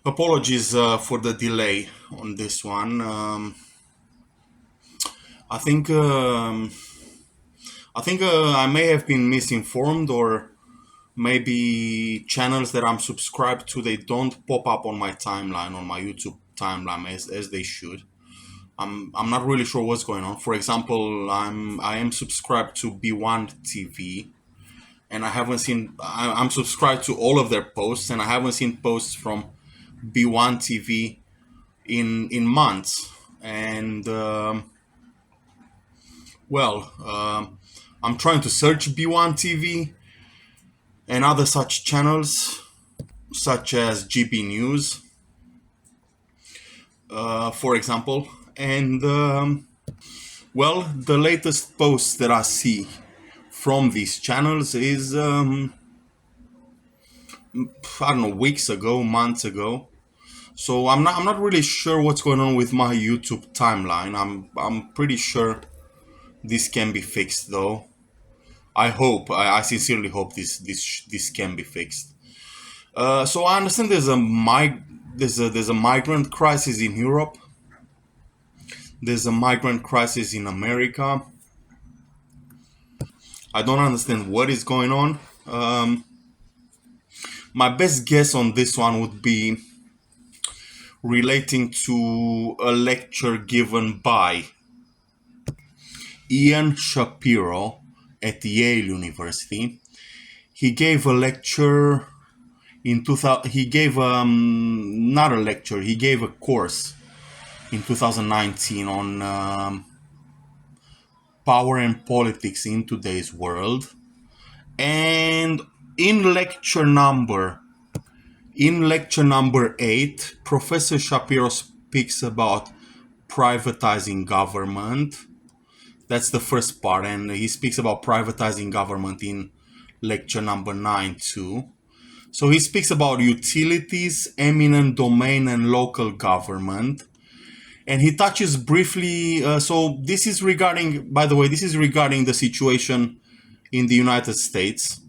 Apologies for the delay on this one. I think I may have been misinformed, or maybe channels that I'm subscribed to, they don't pop up on my timeline, on my YouTube timeline, as they should. I'm not really sure what's going on. For example, I am subscribed to B1 TV, and I haven't seen. I'm subscribed to all of their posts, and I haven't seen posts from B1 TV in months. And I'm trying to search B1 TV and other such channels, such as GB News, for example. And the latest posts that I see from these channels is I don't know, weeks ago, months ago. So I'm not really sure what's going on with my YouTube timeline. I'm pretty sure this can be fixed, though. I sincerely hope this can be fixed. So I understand there's a migrant crisis in Europe. There's a migrant crisis in America. I don't understand what is going on. My best guess on this one would be relating to a lecture given by Ian Shapiro at Yale University. He gave a lecture in 2000. He gave not a lecture. He gave a course in 2019 on power and politics in today's world. And in lecture number 8, Professor Shapiro speaks about privatizing government. That's the first part, and he speaks about privatizing government in lecture number 9 too. So he speaks about utilities, eminent domain, and local government. And he touches briefly, so this is regarding, by the way, this is regarding the situation in the United States.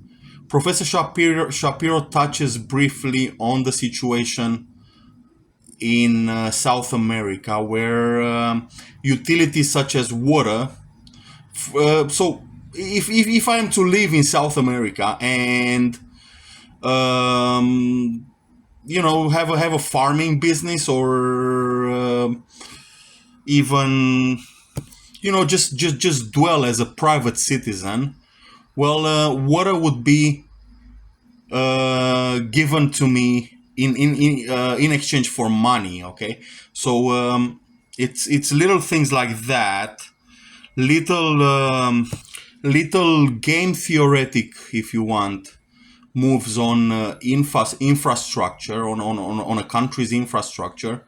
Professor Shapiro touches briefly on the situation in South America, where utilities such as water. So if I am to live in South America and have a farming business, or even just dwell as a private citizen, water would be given to me in exchange for money. Okay, so it's little things like that, little game theoretic, if you want, moves on infrastructure, on a country's infrastructure,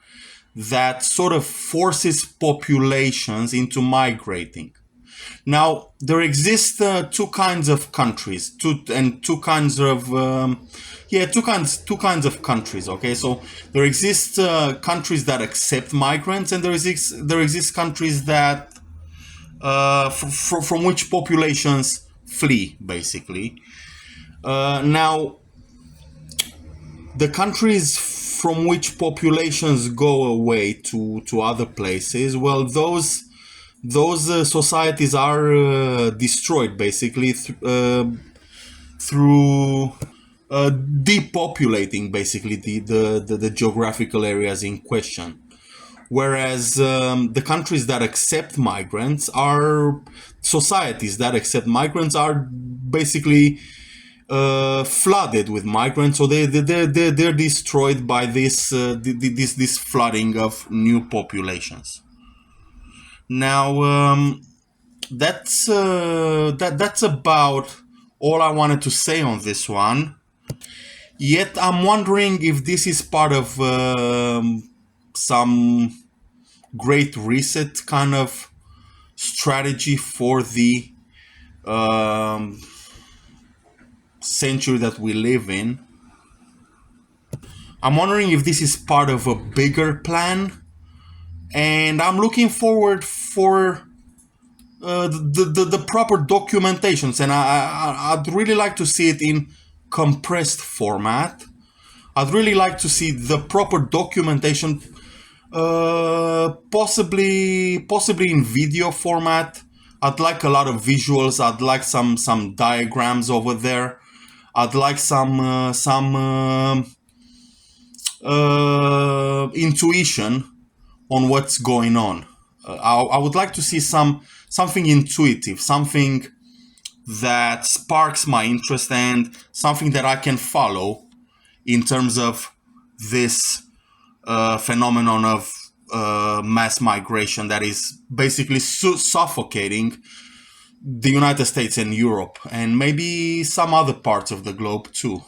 that sort of forces populations into migrating. Now, there exist two kinds of countries, two kinds of countries. Okay, so there exist countries that accept migrants, and there exist countries that from which populations flee, basically. Now, the countries from which populations go away to other places, well, those societies are destroyed, basically, through depopulating, basically, the geographical areas in question. Whereas the countries that accept migrants are societies that accept migrants are basically flooded with migrants, so they're destroyed by this flooding of new populations. Now, that's about all I wanted to say on this one. Yet I'm wondering if this is part of some great reset kind of strategy for the century that we live in. I'm wondering if this is part of a bigger plan, and I'm looking forward for the proper documentations, and I'd really like to see it in compressed format. I'd really like to see the proper documentation, possibly in video format. I'd like a lot of visuals. I'd like some diagrams over there. I'd like some intuition on what's going on. I would like to see something intuitive, something that sparks my interest and something that I can follow in terms of this phenomenon of mass migration that is basically suffocating the United States and Europe, and maybe some other parts of the globe too.